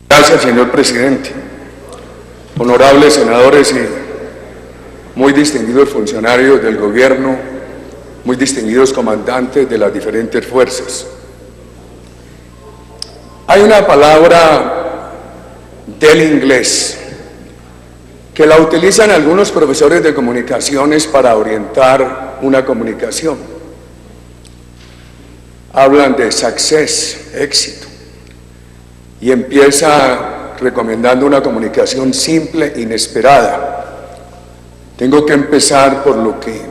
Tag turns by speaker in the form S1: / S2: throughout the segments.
S1: Gracias, señor presidente. Honorables senadores y muy distinguidos funcionarios del gobierno, muy distinguidos comandantes de las diferentes fuerzas. Hay una palabra del inglés que la utilizan algunos profesores de comunicaciones para orientar una comunicación. Hablan de success, éxito, y empieza recomendando una comunicación simple, inesperada. Tengo que empezar por lo que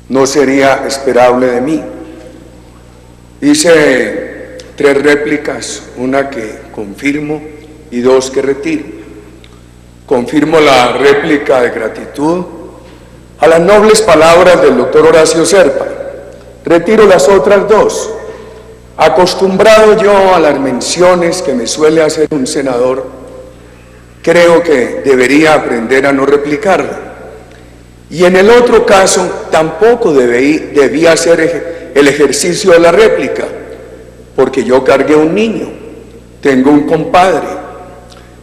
S1: no sería esperable de mí. Hice 3 réplicas, una que confirmo y 2 que retiro. Confirmo la réplica de gratitud a las nobles palabras del doctor Horacio Serpa. Retiro las otras 2. Acostumbrado yo a las menciones que me suele hacer un senador, creo que debería aprender a no replicarla. Y en el otro caso, tampoco debía hacer el ejercicio de la réplica, porque yo cargué un niño, tengo un compadre,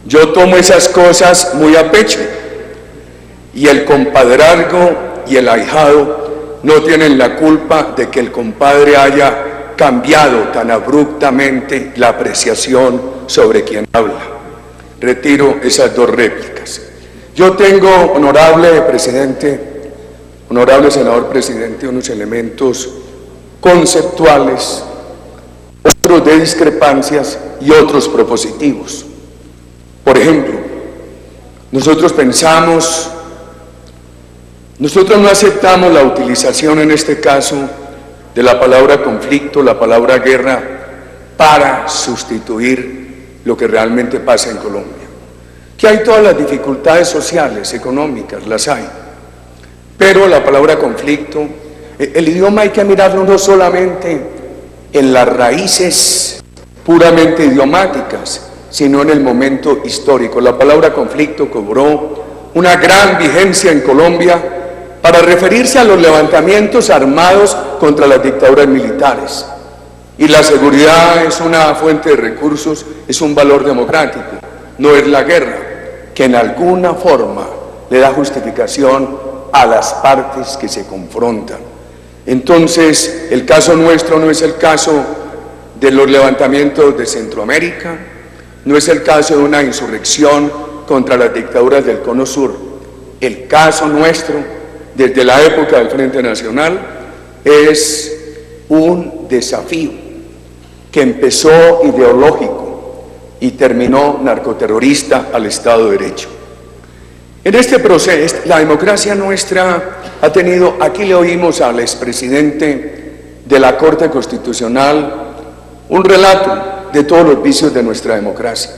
S1: yo tomo esas cosas muy a pecho, y el compadrazgo y el ahijado no tienen la culpa de que el compadre haya cambiado tan abruptamente la apreciación sobre quien habla. Retiro esas 2 réplicas. Yo tengo, honorable presidente, honorable senador presidente, unos elementos conceptuales, otros de discrepancias y otros propositivos. Por ejemplo, nosotros no aceptamos la utilización en este caso de la palabra conflicto, la palabra guerra, para sustituir lo que realmente pasa en Colombia. Que hay todas las dificultades sociales, económicas, las hay, pero la palabra conflicto, el idioma hay que mirarlo no solamente en las raíces puramente idiomáticas, sino en el momento histórico. La palabra conflicto cobró una gran vigencia en Colombia para referirse a los levantamientos armados contra las dictaduras militares. Y la seguridad es una fuente de recursos, es un valor democrático, no es la guerra, que en alguna forma le da justificación a las partes que se confrontan. Entonces, el caso nuestro no es el caso de los levantamientos de Centroamérica, no es el caso de una insurrección contra las dictaduras del Cono Sur. El caso nuestro, desde la época del Frente Nacional, es un desafío que empezó ideológico y terminó narcoterrorista al Estado de Derecho. En este proceso, la democracia nuestra ha tenido, aquí le oímos al expresidente de la Corte Constitucional, un relato de todos los vicios de nuestra democracia.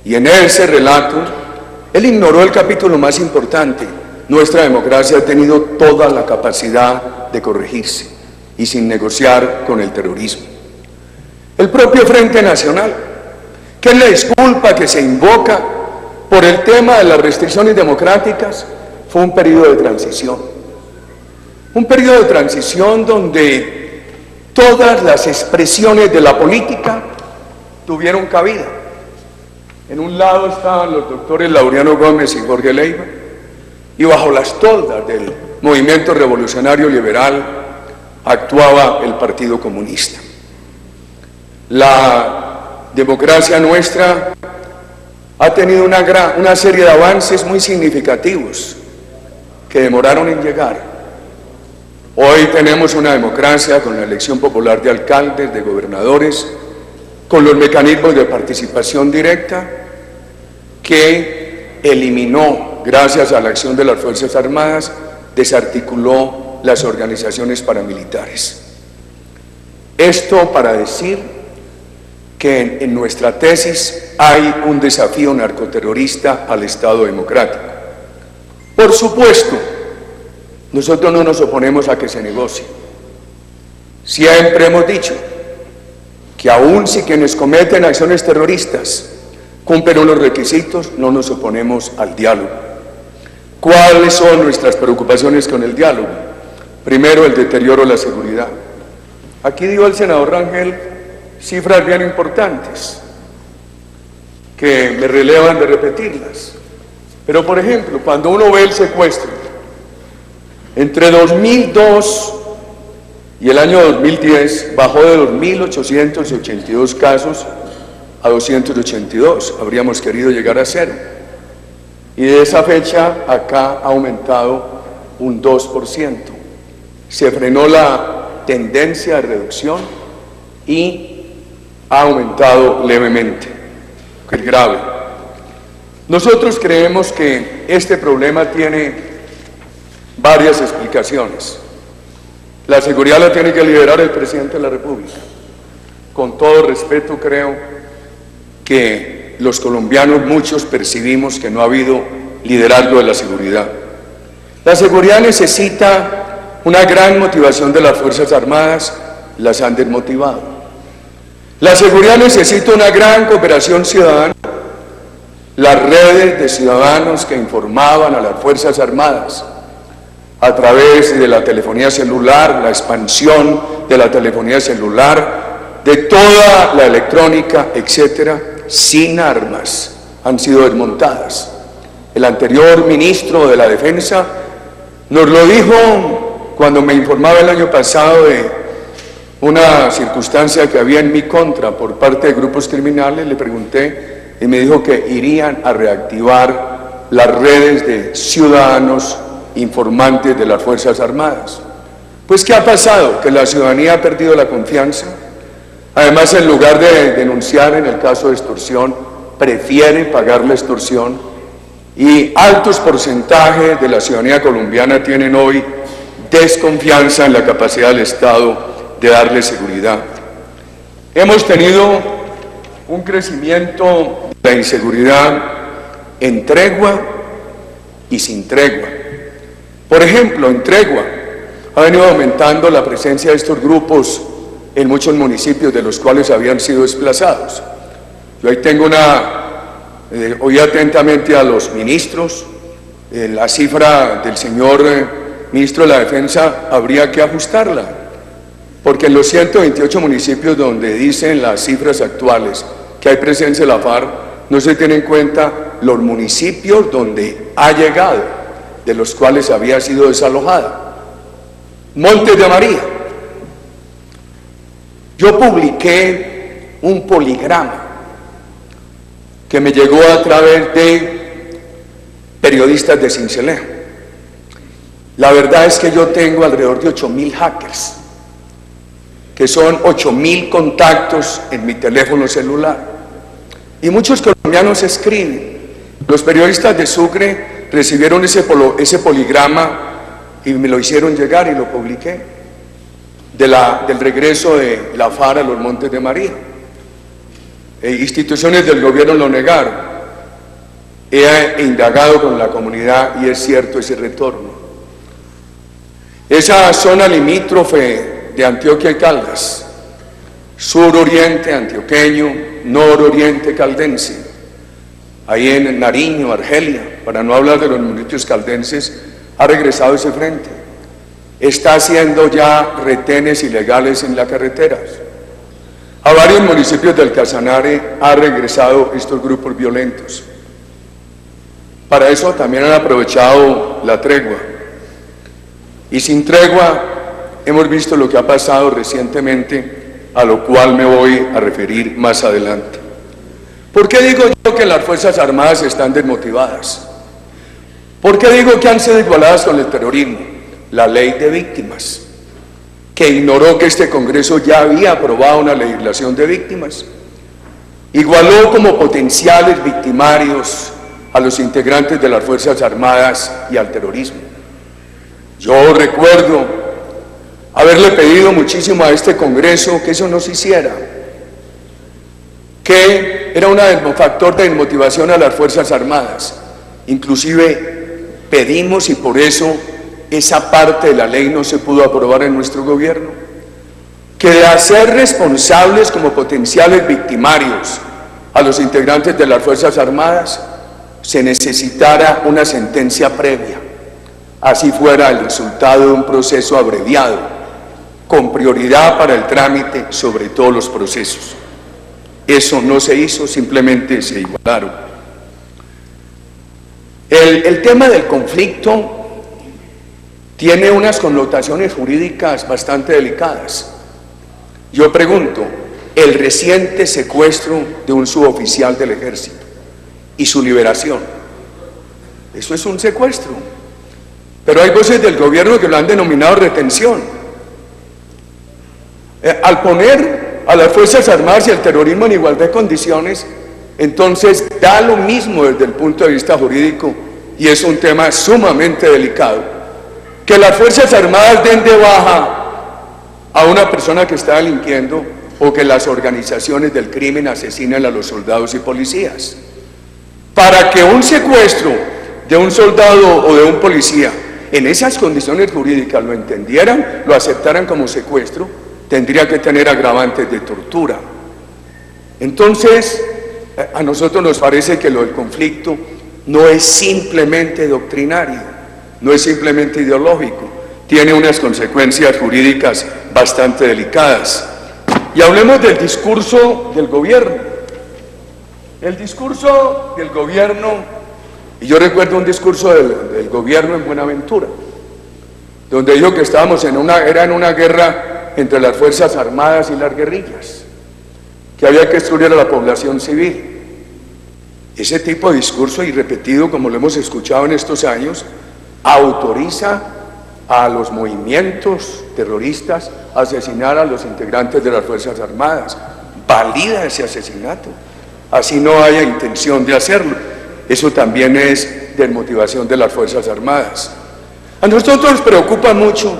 S1: Y en ese relato, él ignoró el capítulo más importante. Nuestra democracia ha tenido toda la capacidad de corregirse y sin negociar con el terrorismo. El propio Frente Nacional, que es la disculpa que se invoca por el tema de las restricciones democráticas, fue un periodo de transición. Un periodo de transición donde todas las expresiones de la política tuvieron cabida. En un lado estaban los doctores Laureano Gómez y Jorge Leiva, y bajo las toldas del movimiento revolucionario liberal actuaba el Partido Comunista. La democracia nuestra ha tenido una serie de avances muy significativos que demoraron en llegar. Hoy tenemos una democracia con la elección popular de alcaldes, de gobernadores, con los mecanismos de participación directa que eliminó, gracias a la acción de las Fuerzas Armadas, desarticuló las organizaciones paramilitares. Esto para decir que en nuestra tesis hay un desafío narcoterrorista al Estado democrático. Por supuesto, nosotros no nos oponemos a que se negocie. Siempre hemos dicho que aun si quienes cometen acciones terroristas cumplen unos requisitos, no nos oponemos al diálogo. ¿Cuáles son nuestras preocupaciones con el diálogo? Primero, el deterioro de la seguridad. Aquí dio el senador Rangel cifras bien importantes. que me relevan de repetirlas. Pero, por ejemplo, cuando uno ve el secuestro, entre 2002 y el año 2010 bajó de 2.882 casos a 282, habríamos querido llegar a 0. Y de esa fecha acá ha aumentado un 2%. Se frenó la tendencia de reducción y ha aumentado levemente, que es grave. Nosotros creemos que este problema tiene varias explicaciones. La seguridad la tiene que liderar el presidente de la República. Con todo respeto, creo que los colombianos muchos percibimos que no ha habido liderazgo de la seguridad. La seguridad necesita una gran motivación de las Fuerzas Armadas, las han desmotivado. La seguridad necesita una gran cooperación ciudadana. Las redes de ciudadanos que informaban a las Fuerzas Armadas a través de la telefonía celular, la expansión de la telefonía celular, de toda la electrónica, etcétera, sin armas, han sido desmontadas. El anterior ministro de la Defensa nos lo dijo cuando me informaba el año pasado de una circunstancia que había en mi contra por parte de grupos criminales. Le pregunté y me dijo que irían a reactivar las redes de ciudadanos informantes de las Fuerzas Armadas. Pues, ¿qué ha pasado? Que la ciudadanía ha perdido la confianza. Además, en lugar de denunciar en el caso de extorsión, prefiere pagar la extorsión, y altos porcentajes de la ciudadanía colombiana tienen hoy desconfianza en la capacidad del Estado de darle seguridad. Hemos tenido un crecimiento de la inseguridad en tregua y sin tregua. Por ejemplo, en tregua ha venido aumentando la presencia de estos grupos en muchos municipios de los cuales habían sido desplazados. Yo ahí tengo oí atentamente a los ministros, la cifra del señor ministro de la Defensa habría que ajustarla, porque en los 128 municipios donde dicen las cifras actuales que hay presencia de la FARC, no se tienen en cuenta los municipios donde ha llegado, de los cuales había sido desalojada. Montes de María. Yo publiqué un poligrama que me llegó a través de periodistas de Cincelejo. La verdad es que yo tengo alrededor de 8.000 hackers, que son 8.000 contactos en mi teléfono celular. Y muchos colombianos escriben. Los periodistas de Sucre recibieron ese poligrama y me lo hicieron llegar y lo publiqué, del regreso de la FARC a los Montes de María. Instituciones del gobierno lo negaron. He indagado con la comunidad y es cierto ese retorno. Esa zona limítrofe de Antioquia y Caldas, suroriente antioqueño, nororiente caldense, ahí en Nariño, Argelia, para no hablar de los municipios caldenses, ha regresado ese frente. Está haciendo ya retenes ilegales en las carreteras. A varios municipios del Casanare ha regresado estos grupos violentos. Para eso también han aprovechado la tregua. Y sin tregua hemos visto lo que ha pasado recientemente, a lo cual me voy a referir más adelante. ¿Por qué digo yo que las Fuerzas Armadas están desmotivadas? ¿Por qué digo que han sido igualadas con el terrorismo? La ley de víctimas, que ignoró que este Congreso ya había aprobado una legislación de víctimas. Igualó como potenciales victimarios a los integrantes de las Fuerzas Armadas y al terrorismo. Yo recuerdo haberle pedido muchísimo a este Congreso que eso no se hiciera, que era un factor de desmotivación a las Fuerzas Armadas. Inclusive pedimos, y por eso esa parte de la ley no se pudo aprobar en nuestro gobierno, que de hacer responsables como potenciales victimarios a los integrantes de las Fuerzas Armadas se necesitara una sentencia previa, así fuera el resultado de un proceso abreviado, con prioridad para el trámite sobre todos los procesos. Eso no se hizo, simplemente se igualaron. El tema del conflicto tiene unas connotaciones jurídicas bastante delicadas. Yo pregunto, el reciente secuestro de un suboficial del ejército y su liberación, eso es un secuestro, pero hay voces del gobierno que lo han denominado retención. Al poner a las Fuerzas Armadas y el terrorismo en igualdad de condiciones, entonces da lo mismo desde el punto de vista jurídico, y es un tema sumamente delicado, que las Fuerzas Armadas den de baja a una persona que está delinquiendo, o que las organizaciones del crimen asesinen a los soldados y policías. Para que un secuestro de un soldado o de un policía en esas condiciones jurídicas lo entendieran, lo aceptaran como secuestro, tendría que tener agravantes de tortura. Entonces, a nosotros nos parece que lo del conflicto no es simplemente doctrinario, no es simplemente ideológico, tiene unas consecuencias jurídicas bastante delicadas. Y hablemos del discurso del gobierno. El discurso del gobierno, y yo recuerdo un discurso del gobierno en Buenaventura, donde dijo que estábamos en una guerra entre las Fuerzas Armadas y las guerrillas, que había que destruir a la población civil. Ese tipo de discurso, y repetido como lo hemos escuchado en estos años, autoriza a los movimientos terroristas a asesinar a los integrantes de las Fuerzas Armadas, valida ese asesinato, así no haya intención de hacerlo. Eso también es desmotivación de las Fuerzas Armadas. A nosotros nos preocupa mucho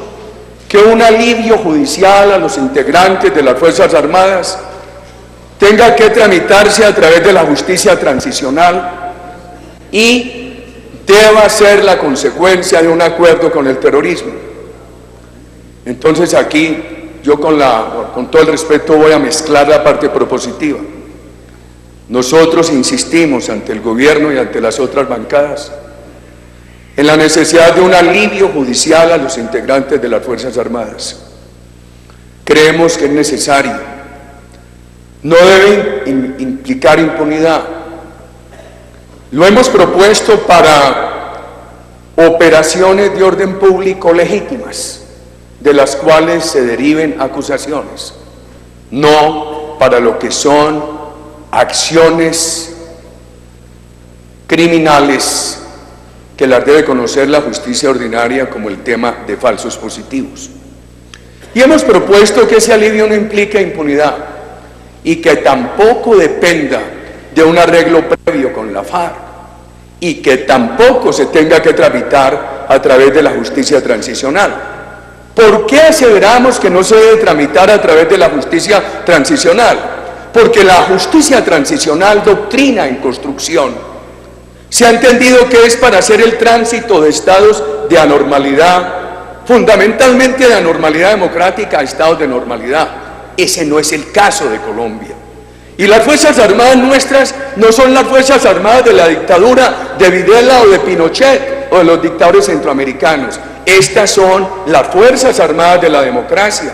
S1: que un alivio judicial a los integrantes de las Fuerzas Armadas tenga que tramitarse a través de la justicia transicional y deba ser la consecuencia de un acuerdo con el terrorismo. Entonces aquí yo con todo el respeto voy a mezclar la parte propositiva. Nosotros insistimos ante el gobierno y ante las otras bancadas en la necesidad de un alivio judicial a los integrantes de las Fuerzas Armadas. Creemos que es necesario. No debe implicar impunidad. Lo hemos propuesto para operaciones de orden público legítimas, de las cuales se deriven acusaciones, no para lo que son acciones criminales que las debe conocer la justicia ordinaria, como el tema de falsos positivos. Y hemos propuesto que ese alivio no implique impunidad y que tampoco dependa de un arreglo previo con la FARC y que tampoco se tenga que tramitar a través de la justicia transicional. ¿Por qué aseveramos que no se debe tramitar a través de la justicia transicional? Porque la justicia transicional, doctrina en construcción, se ha entendido que es para hacer el tránsito de estados de anormalidad, fundamentalmente de anormalidad democrática, a estados de normalidad. Ese no es el caso de Colombia. Y las Fuerzas Armadas nuestras no son las Fuerzas Armadas de la dictadura de Videla o de Pinochet o de los dictadores centroamericanos. Estas son las Fuerzas Armadas de la democracia,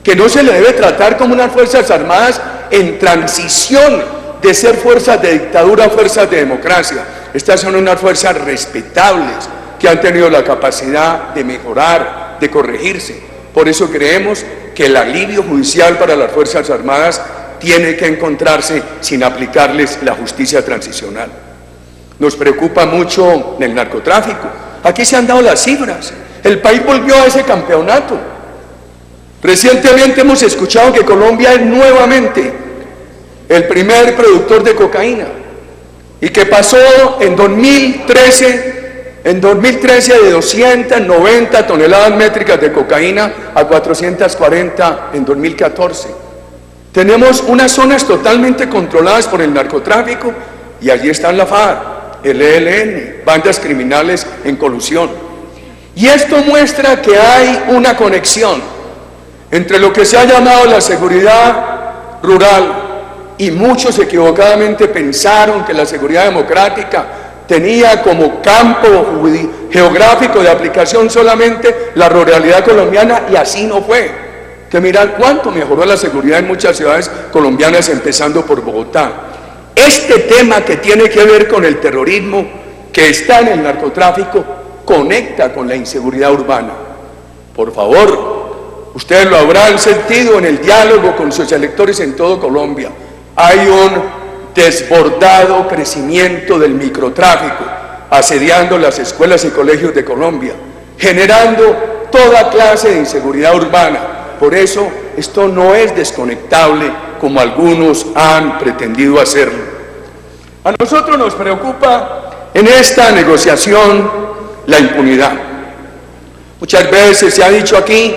S1: que no se le debe tratar como unas Fuerzas Armadas en transición de ser fuerzas de dictadura a fuerzas de democracia. Estas son unas fuerzas respetables que han tenido la capacidad de mejorar, de corregirse. Por eso creemos que el alivio judicial para las Fuerzas Armadas tiene que encontrarse sin aplicarles la justicia transicional. Nos preocupa mucho el narcotráfico. Aquí se han dado las cifras. El país volvió a ese campeonato. Recientemente hemos escuchado que Colombia es nuevamente el primer productor de cocaína y que pasó en 2013 de 290 toneladas métricas de cocaína a 440 en 2014. Tenemos unas zonas totalmente controladas por el narcotráfico y allí están la FARC, el ELN, bandas criminales en colusión. Y esto muestra que hay una conexión entre lo que se ha llamado la seguridad rural, y muchos equivocadamente pensaron que la seguridad democrática tenía como campo geográfico de aplicación solamente la ruralidad colombiana, y así no fue. que mirar cuánto mejoró la seguridad en muchas ciudades colombianas, empezando por Bogotá. Este tema que tiene que ver con el terrorismo, que está en el narcotráfico, conecta con la inseguridad urbana. Por favor, ustedes lo habrán sentido en el diálogo con sus electores en todo Colombia. Hay un desbordado crecimiento del microtráfico, asediando las escuelas y colegios de Colombia, generando toda clase de inseguridad urbana. Por eso, esto no es desconectable como algunos han pretendido hacerlo. A nosotros nos preocupa en esta negociación la impunidad. Muchas veces se ha dicho aquí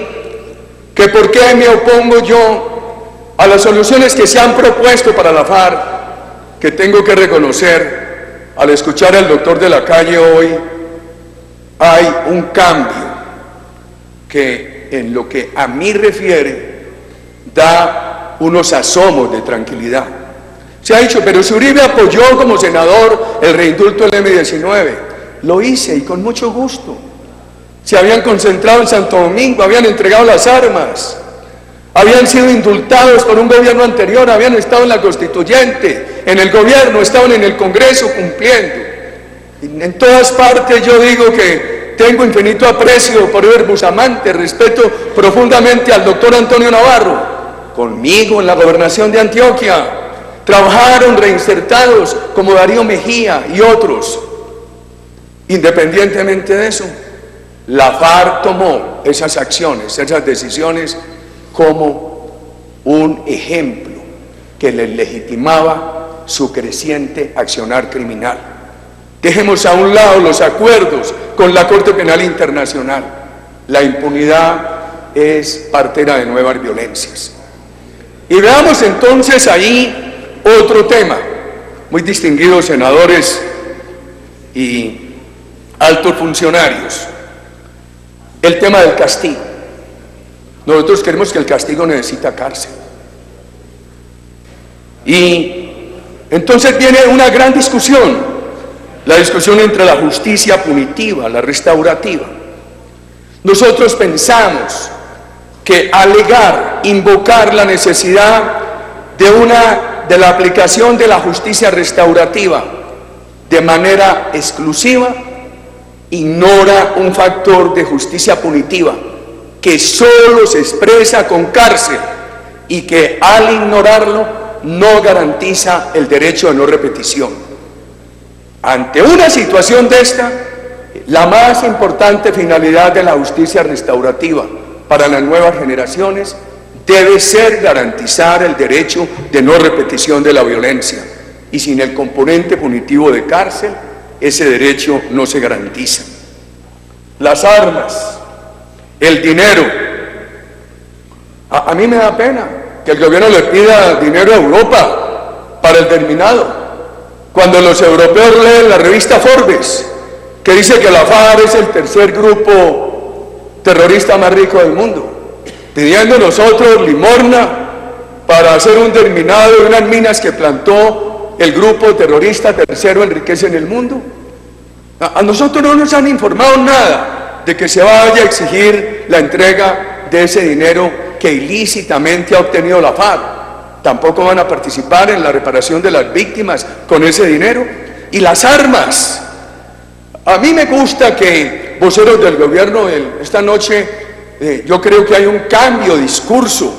S1: que por qué me opongo yo a las soluciones que se han propuesto para la FARC, que tengo que reconocer, al escuchar al doctor de la calle hoy, hay un cambio que en lo que a mí refiere da unos asomos de tranquilidad. Se ha dicho, pero si Uribe apoyó como senador el reindulto del M-19, lo hice y con mucho gusto. Se habían concentrado en Santo Domingo, habían entregado las armas, habían sido indultados por un gobierno anterior, habían estado en la constituyente, en el gobierno, estaban en el Congreso cumpliendo. En todas partes yo digo que tengo infinito aprecio por Eber Bustamante, respeto profundamente al doctor Antonio Navarro. Conmigo en la gobernación de Antioquia trabajaron reinsertados como Darío Mejía y otros. Independientemente de eso, la FARC tomó esas acciones, esas decisiones como un ejemplo que les legitimaba su creciente accionar criminal. Dejemos a un lado los acuerdos con la Corte Penal Internacional. La impunidad es partera de nuevas violencias. Y veamos entonces ahí otro tema. Muy distinguidos senadores y altos funcionarios. El tema del castigo. Nosotros creemos que el castigo necesita cárcel. Y entonces viene una gran discusión. La discusión entre la justicia punitiva, la restaurativa. Nosotros pensamos que alegar, invocar la necesidad de la aplicación de la justicia restaurativa de manera exclusiva ignora un factor de justicia punitiva que solo se expresa con cárcel y que al ignorarlo no garantiza el derecho de no repetición. Ante una situación de esta, la más importante finalidad de la justicia restaurativa para las nuevas generaciones debe ser garantizar el derecho de no repetición de la violencia. Y sin el componente punitivo de cárcel, ese derecho no se garantiza. Las armas, el dinero. A mí me da pena que el gobierno le pida dinero a Europa para el terminado. Cuando los europeos leen la revista Forbes, que dice que la FARC es el tercer grupo terrorista más rico del mundo, pidiendo nosotros limosna para hacer un terminado de unas minas que plantó el grupo terrorista tercero en riqueza en el mundo. A nosotros no nos han informado nada de que se vaya a exigir la entrega de ese dinero que ilícitamente ha obtenido la FARC. Tampoco van a participar en la reparación de las víctimas con ese dinero. Y las armas. A mí me gusta que voceros del gobierno esta noche, yo creo que hay un cambio de discurso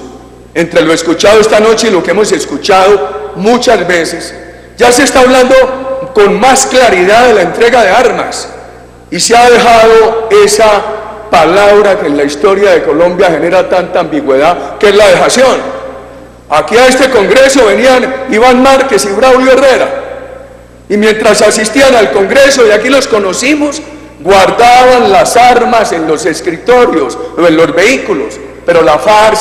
S1: entre lo escuchado esta noche y lo que hemos escuchado muchas veces. Ya se está hablando con más claridad de la entrega de armas y se ha dejado esa palabra que en la historia de Colombia genera tanta ambigüedad, que es la dejación. Aquí a este congreso venían Iván Márquez y Braulio Herrera, y mientras asistían al congreso, y aquí los conocimos, guardaban las armas en los escritorios o en los vehículos, pero la FARC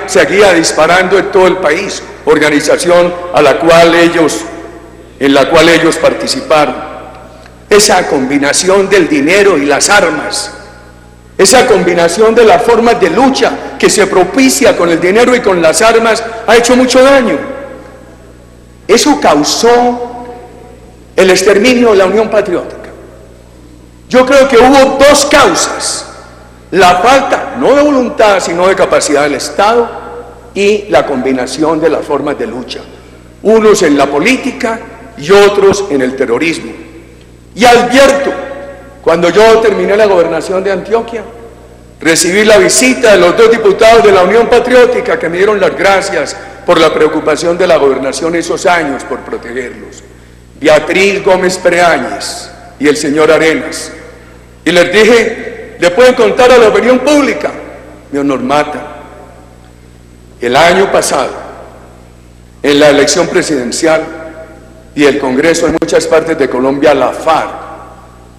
S1: seguía disparando en todo el país, organización en la cual ellos participaron. Esa combinación del dinero y las armas, esa combinación de las formas de lucha que se propicia con el dinero y con las armas ha hecho mucho daño. Eso causó el exterminio de la Unión Patriótica. Yo creo que hubo dos causas la falta, no de voluntad, sino de capacidad del Estado y la combinación de las formas de lucha, unos en la política y otros en el terrorismo. Y advierto, cuando yo terminé la gobernación de Antioquia, recibí la visita de los 2 diputados de la Unión Patriótica que me dieron las gracias por la preocupación de la gobernación esos años por protegerlos, Beatriz Gómez Preáñez y el señor Arenas. Y les dije, le pueden contar a la opinión pública, mi honor Mata, el año pasado, en la elección presidencial y el Congreso en muchas partes de Colombia, la FARC,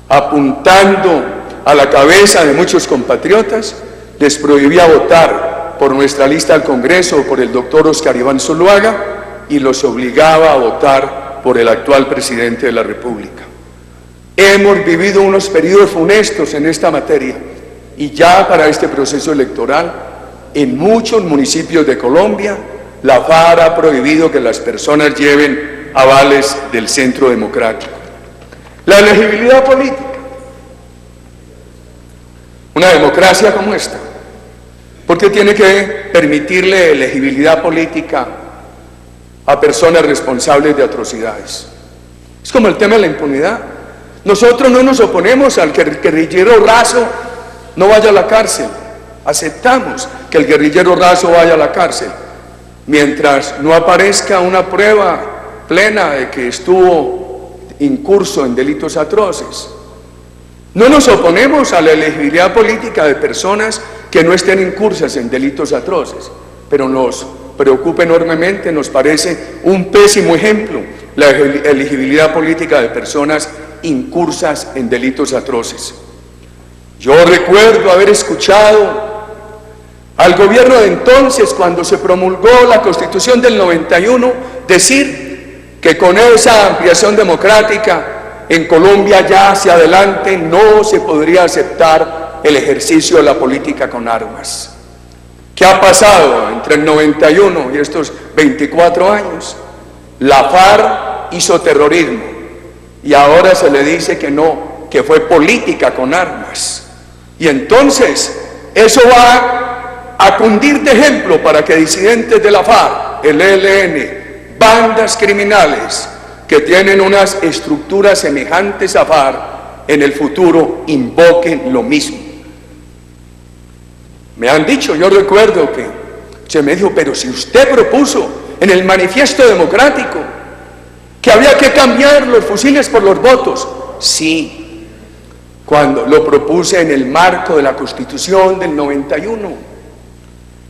S1: apuntando a la cabeza de muchos compatriotas, les prohibía votar por nuestra lista al Congreso o por el doctor Oscar Iván Zuluaga y los obligaba a votar por el actual presidente de la República. Hemos vivido unos periodos funestos en esta materia y ya para este proceso electoral, en muchos municipios de Colombia, la FARC ha prohibido que las personas lleven avales del Centro Democrático. La elegibilidad política. Una democracia como esta, ¿por qué tiene que permitirle elegibilidad política a personas responsables de atrocidades? Es como el tema de la impunidad. Nosotros no nos oponemos al que el guerrillero Razo no vaya a la cárcel. Aceptamos que el guerrillero Razo vaya a la cárcel, mientras no aparezca una prueba plena de que estuvo incurso en delitos atroces. No nos oponemos a la elegibilidad política de personas que no estén incursas en delitos atroces, pero nos preocupa enormemente, nos parece un pésimo ejemplo la elegibilidad política de personas incursas en delitos atroces. Yo recuerdo haber escuchado al gobierno de entonces, cuando se promulgó la Constitución del 91, decir que con esa ampliación democrática en Colombia ya hacia adelante no se podría aceptar el ejercicio de la política con armas. ¿Qué ha pasado entre el 91 y estos 24 años? La FARC hizo terrorismo y ahora se le dice que no, que fue política con armas. Y entonces eso va a cundir de ejemplo para que disidentes de la FARC, el ELN, bandas criminales que tienen unas estructuras semejantes a FARC, en el futuro invoquen lo mismo. Me han dicho, yo recuerdo que se me dijo, pero si usted propuso en el manifiesto democrático que había que cambiar los fusiles por los votos. Sí, cuando lo propuse en el marco de la Constitución del 91,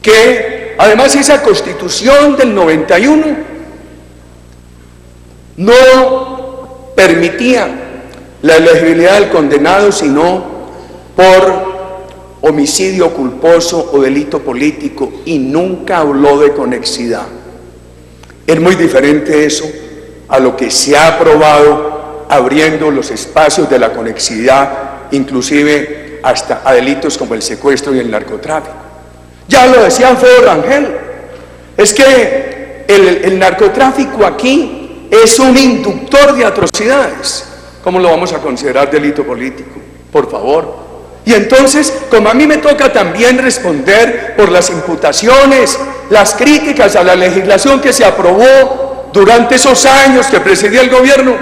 S1: que además esa Constitución del 91 no permitía la elegibilidad del condenado sino por homicidio culposo o delito político, y nunca habló de conexidad. Es muy diferente eso a lo que se ha aprobado abriendo los espacios de la conexidad, inclusive hasta a delitos como el secuestro y el narcotráfico. Ya lo decía Fedor Rangel, es que el narcotráfico aquí es un inductor de atrocidades. ¿Cómo lo vamos a considerar delito político? Por favor. Y entonces, como a mí me toca también responder por las imputaciones, las críticas a la legislación que se aprobó durante esos años que presidía el gobierno,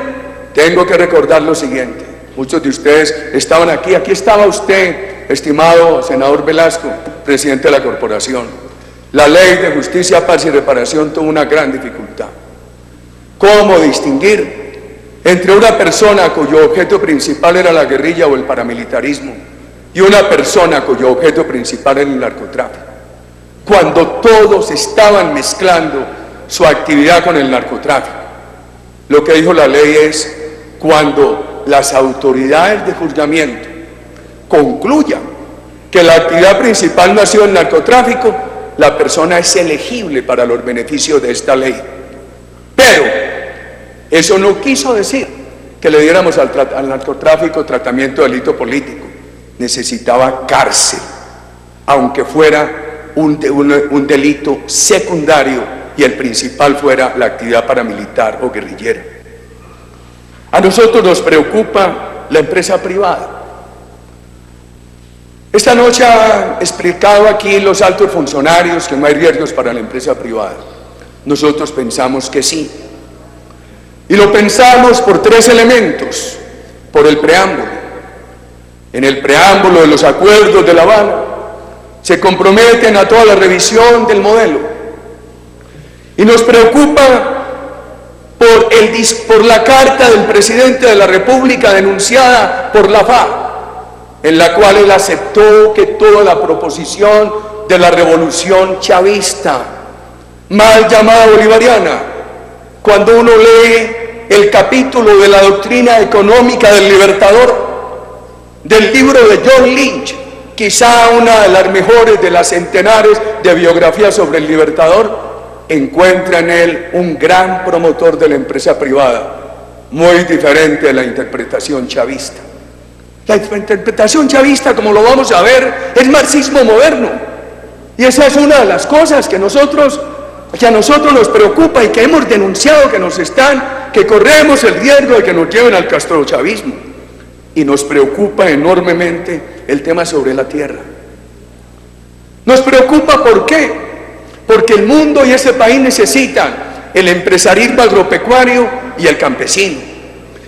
S1: tengo que recordar lo siguiente. Muchos de ustedes estaban aquí estaba usted, estimado senador Velasco, presidente de la corporación. La ley de justicia, paz y reparación tuvo una gran dificultad. ¿Cómo distinguir entre una persona cuyo objeto principal era la guerrilla o el paramilitarismo y una persona cuyo objeto principal era el narcotráfico? Cuando todos estaban mezclando su actividad con el narcotráfico. Lo que dijo la ley es, cuando las autoridades de juzgamiento concluyan que la actividad principal no ha sido el narcotráfico, la persona es elegible para los beneficios de esta ley. Pero eso no quiso decir que le diéramos al narcotráfico tratamiento de delito político. Necesitaba cárcel, aunque fuera un delito secundario y el principal fuera la actividad paramilitar o guerrillera. A nosotros nos preocupa la empresa privada. Esta noche han explicado aquí los altos funcionarios que no hay riesgos para la empresa privada. Nosotros pensamos que sí. Y lo pensamos por tres elementos. Por el preámbulo. En el preámbulo de los acuerdos de La Habana se comprometen a toda la revisión del modelo. Y nos preocupa por la carta del presidente de la República denunciada por la FARC, en la cual él aceptó que toda la proposición de la revolución chavista, mal llamada bolivariana, cuando uno lee el capítulo de la doctrina económica del Libertador, del libro de John Lynch, quizá una de las mejores de las centenares de biografías sobre el Libertador, encuentra en él un gran promotor de la empresa privada, muy diferente de la interpretación chavista. La interpretación chavista, como lo vamos a ver, es marxismo moderno. Y esa es una de las cosas que a nosotros nos preocupa y que hemos denunciado que corremos el riesgo de que nos lleven al castrochavismo. Y nos preocupa enormemente el tema sobre la tierra. Nos preocupa, ¿por qué? Porque el mundo y este país necesitan el empresarismo agropecuario y el campesino.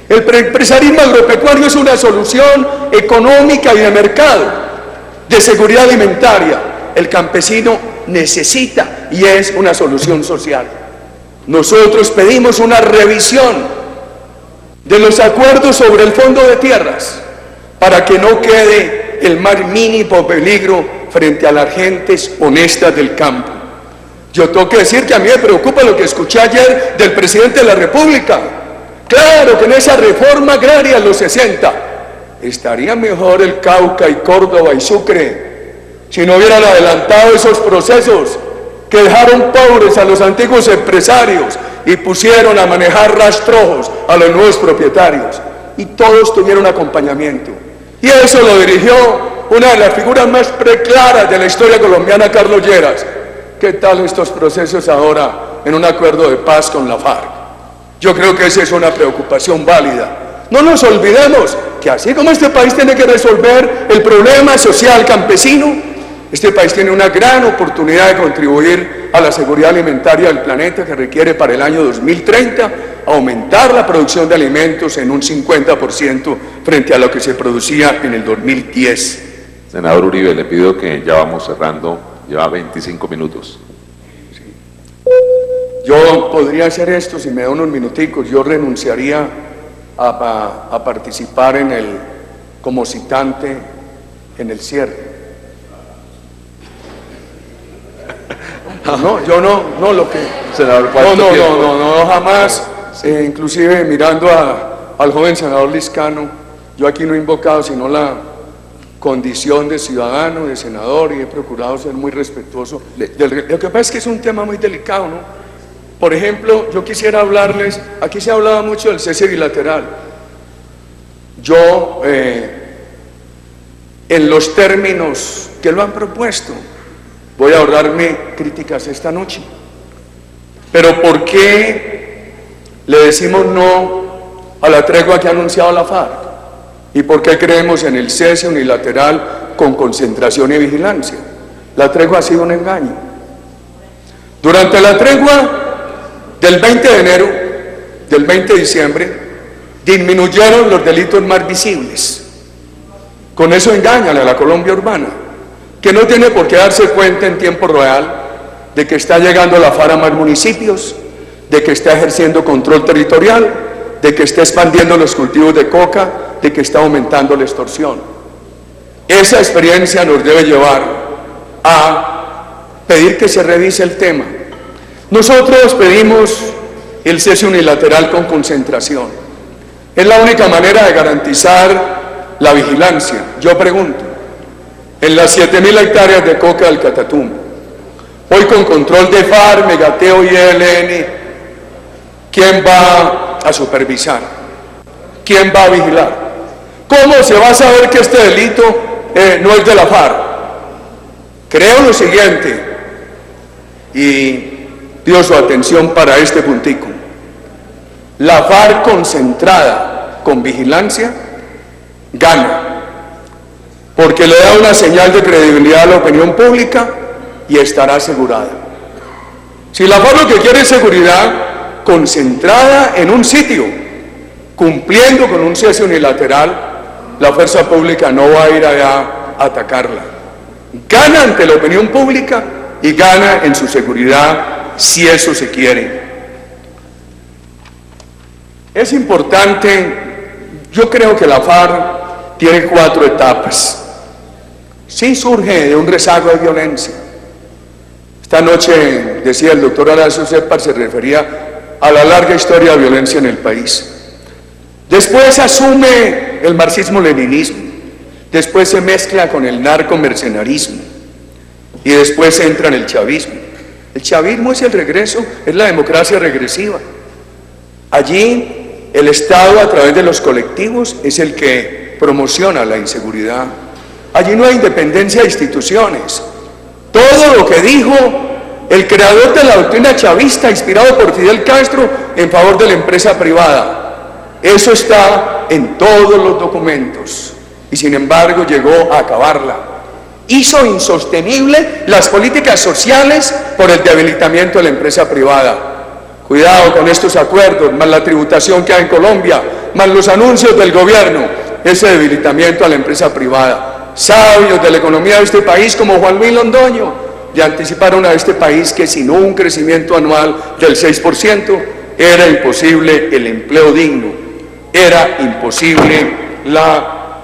S1: El empresarismo agropecuario es una solución económica y de mercado, de seguridad alimentaria. El campesino necesita y es una solución social. Nosotros pedimos una revisión de los acuerdos sobre el fondo de tierras para que no quede el más mínimo peligro frente a las gentes honestas del campo. Yo tengo que decir que a mí me preocupa lo que escuché ayer del presidente de la República. Claro que en esa reforma agraria en los 60 estaría mejor el Cauca y Córdoba y Sucre si no hubieran adelantado esos procesos que dejaron pobres a los antiguos empresarios y pusieron a manejar rastrojos a los nuevos propietarios, y todos tuvieron acompañamiento. Y eso lo dirigió una de las figuras más preclaras de la historia colombiana, Carlos Lleras. ¿Qué tal estos procesos ahora en un acuerdo de paz con la FARC? Yo creo que esa es una preocupación válida. No nos olvidemos que así como este país tiene que resolver el problema social campesino, este país tiene una gran oportunidad de contribuir a la seguridad alimentaria del planeta, que requiere para el año 2030 aumentar la producción de alimentos en un 50% frente a lo que se producía en el 2010.
S2: Senador Uribe, le pido que ya vamos cerrando, lleva 25 minutos.
S1: Sí. Yo podría hacer esto si me da unos minuticos. Yo renunciaría a participar como citante en el cierre. No, yo no, lo que...
S2: Senador,
S1: no, jamás, inclusive mirando al joven senador Liscano, yo aquí no he invocado sino la condición de ciudadano, de senador, y he procurado ser muy respetuoso. Lo que pasa es que es un tema muy delicado, ¿no? Por ejemplo, yo quisiera hablarles, aquí se hablaba mucho del cese bilateral. Yo, en los términos que lo han propuesto, voy a ahorrarme críticas esta noche. Pero ¿por qué le decimos no a la tregua que ha anunciado la FARC? ¿Y por qué creemos en el cese unilateral con concentración y vigilancia? La tregua ha sido un engaño. Durante la tregua del 20 de enero, del 20 de diciembre, disminuyeron los delitos más visibles. Con eso engañan a la Colombia urbana, que no tiene por qué darse cuenta en tiempo real de que está llegando la FARC a más municipios, de que está ejerciendo control territorial, de que está expandiendo los cultivos de coca, de que está aumentando la extorsión. Esa experiencia nos debe llevar a pedir que se revise el tema. Nosotros pedimos el cese unilateral con concentración. Es la única manera de garantizar la vigilancia. Yo pregunto, en las 7.000 hectáreas de coca del Catatumbo, hoy con control de FARC, Megateo y ELN, ¿quién va a supervisar? ¿Quién va a vigilar? ¿Cómo se va a saber que este delito no es de la FARC? Creo lo siguiente, y pido su atención para este puntico. La FARC concentrada con vigilancia gana. porque le da una señal de credibilidad a la opinión pública y estará asegurada. Si la FARC lo que quiere es seguridad concentrada en un sitio, cumpliendo con un cese unilateral, la fuerza pública no va a ir allá a atacarla. Gana ante la opinión pública y gana en su seguridad, si eso se quiere. Es importante, yo creo que la FARC tiene 4 etapas. Sí surge de un rezago de violencia. Esta noche, decía el doctor Horacio Cepar, se refería a la larga historia de violencia en el país. Después asume el marxismo-leninismo, después se mezcla con el narcomercenarismo y después entra en el chavismo. El chavismo es el regreso, es la democracia regresiva. Allí el Estado, a través de los colectivos, es el que promociona la inseguridad. Allí no hay independencia de instituciones. Todo lo que dijo el creador de la doctrina chavista, inspirado por Fidel Castro, en favor de la empresa privada, eso está en todos los documentos. Y sin embargo llegó a acabarla. Hizo insostenible las políticas sociales por el debilitamiento de la empresa privada. Cuidado con estos acuerdos, más la tributación que hay en Colombia, más los anuncios del gobierno, ese debilitamiento a la empresa privada. Sabios de la economía de este país como Juan Luis Londoño ya anticiparon a este país que sin un crecimiento anual del 6% era imposible el empleo digno, era imposible la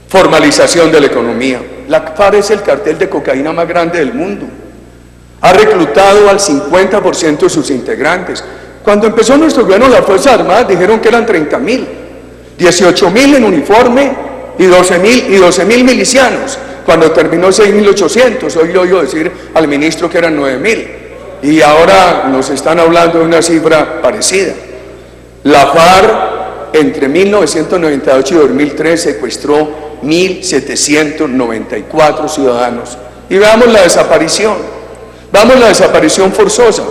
S1: formalización de la economía. La FARC es el cartel de cocaína más grande del mundo. Ha reclutado al 50% de sus integrantes. Cuando empezó nuestro gobierno, las Fuerzas Armadas dijeron que eran 30.000, 18.000 en uniforme y 12.000 milicianos. Cuando terminó 6.800, hoy le oigo decir al ministro que eran 9.000. Y ahora nos están hablando de una cifra parecida. La FARC entre 1998 y 2003 secuestró 1.794 ciudadanos. Y veamos la desaparición. Veamos la desaparición forzosa.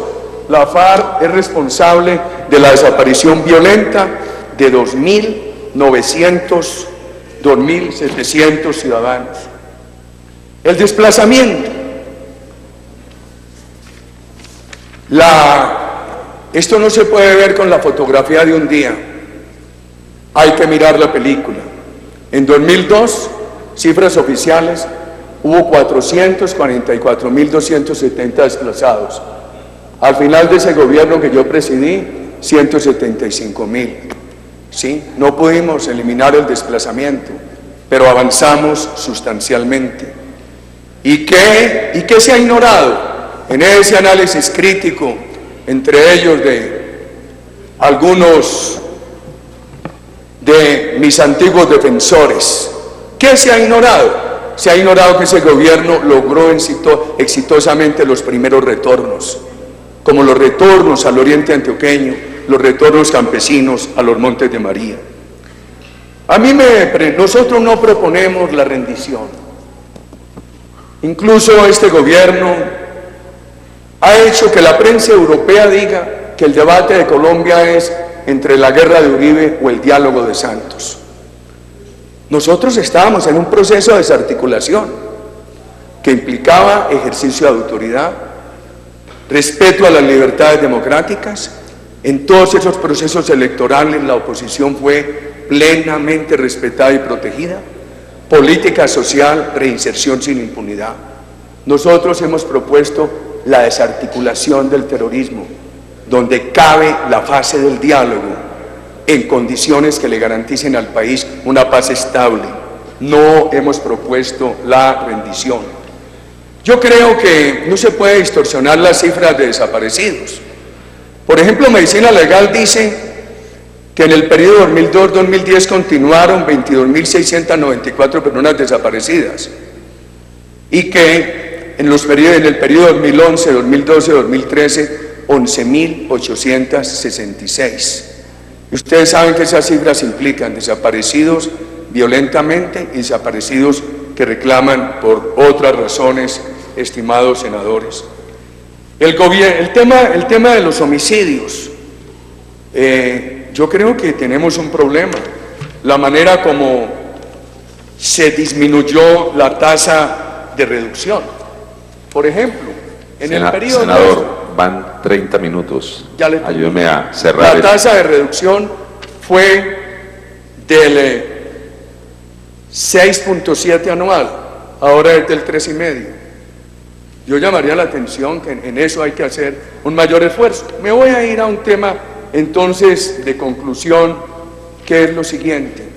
S1: La FARC es responsable de la desaparición violenta de 2.700 ciudadanos. El desplazamiento. Esto no se puede ver con la fotografía de un día. Hay que mirar la película. En 2002, cifras oficiales, hubo 444.270 desplazados. Al final de ese gobierno que yo presidí, 175.000. ¿Sí? No pudimos eliminar el desplazamiento, pero avanzamos sustancialmente. ¿Y qué se ha ignorado? En ese análisis crítico, entre ellos de algunos de mis antiguos defensores, ¿qué se ha ignorado? Se ha ignorado que ese gobierno logró exitosamente los primeros retornos, como los retornos al oriente antioqueño, los retornos campesinos a los Montes de María. Nosotros no proponemos la rendición. Incluso este gobierno ha hecho que la prensa europea diga que el debate de Colombia es entre la guerra de Uribe o el diálogo de Santos. Nosotros estábamos en un proceso de desarticulación que implicaba ejercicio de autoridad, respeto a las libertades democráticas. En todos esos procesos electorales la oposición fue plenamente respetada y protegida. Política social, reinserción sin impunidad. Nosotros hemos propuesto la desarticulación del terrorismo, donde cabe la fase del diálogo en condiciones que le garanticen al país una paz estable. No hemos propuesto la rendición. Yo creo que no se puede distorsionar las cifras de desaparecidos. Por ejemplo, Medicina Legal dice que en el periodo 2002-2010 continuaron 22.694 personas desaparecidas y que en el periodo 2011, 2012, 2013, 11.866. Y ustedes saben que esas cifras implican desaparecidos violentamente y desaparecidos que reclaman por otras razones, estimados senadores. El tema de los homicidios, yo creo que tenemos un problema. La manera como se disminuyó la tasa de reducción. Por ejemplo, en el periodo
S2: senador, van 30 minutos. Ayúdeme a cerrar.
S1: La tasa de reducción fue del 6.7 anual, ahora es del 3,5. Yo llamaría la atención que en eso hay que hacer un mayor esfuerzo. Me voy a ir a un tema entonces de conclusión, que es lo siguiente.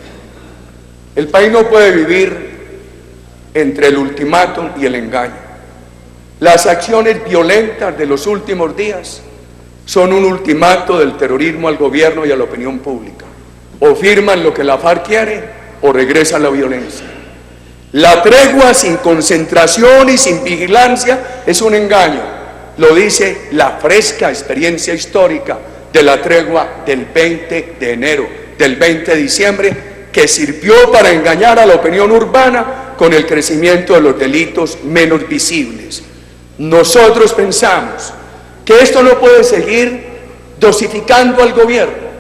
S1: El país no puede vivir entre el ultimátum y el engaño. Las acciones violentas de los últimos días son un ultimato del terrorismo al gobierno y a la opinión pública. O firman lo que la FARC quiere o regresa a la violencia. La tregua sin concentración y sin vigilancia es un engaño. Lo dice la fresca experiencia histórica de la tregua del 20 de enero, del 20 de diciembre, que sirvió para engañar a la opinión urbana con el crecimiento de los delitos menos visibles. Nosotros pensamos que esto no puede seguir dosificando al gobierno.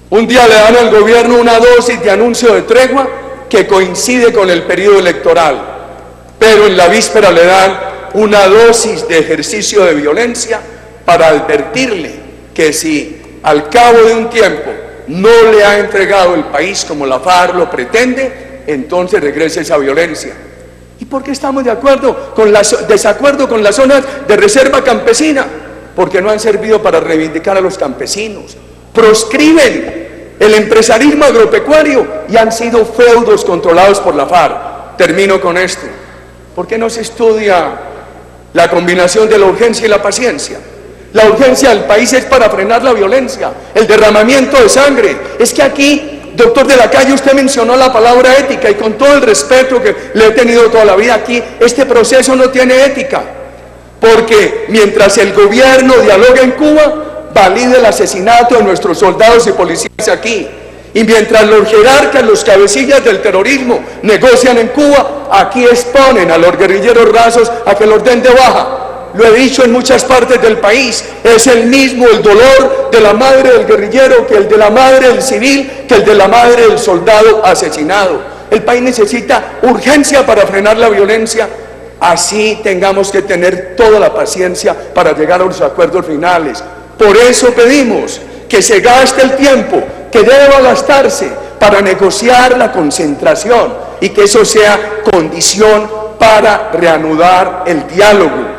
S1: Un día le dan al gobierno una dosis de anuncio de tregua que coincide con el periodo electoral, pero en la víspera le dan una dosis de ejercicio de violencia para advertirle que si al cabo de un tiempo no le ha entregado el país como la FARC lo pretende, entonces regresa esa violencia. ¿Y por qué estamos desacuerdo con las zonas de reserva campesina? Porque no han servido para reivindicar a los campesinos. Proscriben el empresarismo agropecuario y han sido feudos controlados por la FARC. Termino con esto. ¿Por qué no se estudia la combinación de la urgencia y la paciencia? La urgencia del país es para frenar la violencia, el derramamiento de sangre. Es que aquí, doctor de la Calle, usted mencionó la palabra ética, y con todo el respeto que le he tenido toda la vida aquí, este proceso no tiene ética, porque mientras el gobierno dialoga en Cuba, valida el asesinato de nuestros soldados y policías aquí, y mientras los jerarcas, los cabecillas del terrorismo negocian en Cuba, aquí exponen a los guerrilleros rasos a que los den de baja. Lo he dicho en muchas partes del país, es el mismo el dolor de la madre del guerrillero que el de la madre del civil, que el de la madre del soldado asesinado. El país necesita urgencia para frenar la violencia, así tengamos que tener toda la paciencia para llegar a los acuerdos finales. Por eso pedimos que se gaste el tiempo que deba gastarse para negociar la concentración y que eso sea condición para reanudar el diálogo.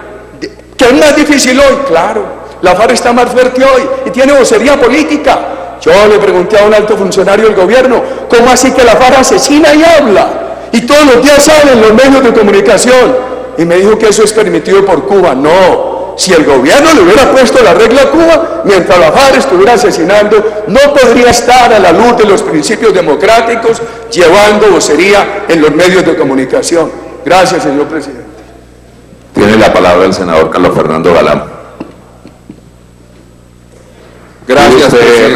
S1: ¿Qué es más difícil hoy? Claro, la FARC está más fuerte hoy y tiene vocería política. Yo le pregunté a un alto funcionario del gobierno, ¿cómo así que la FARC asesina y habla? Y todos los días salen los medios de comunicación. Y me dijo que eso es permitido por Cuba. No, si el gobierno le hubiera puesto la regla a Cuba, mientras la FARC estuviera asesinando, no podría estar a la luz de los principios democráticos llevando vocería en los medios de comunicación. Gracias, señor presidente.
S2: Tiene la palabra el senador Carlos Fernando Galán.
S3: Gracias, presidente.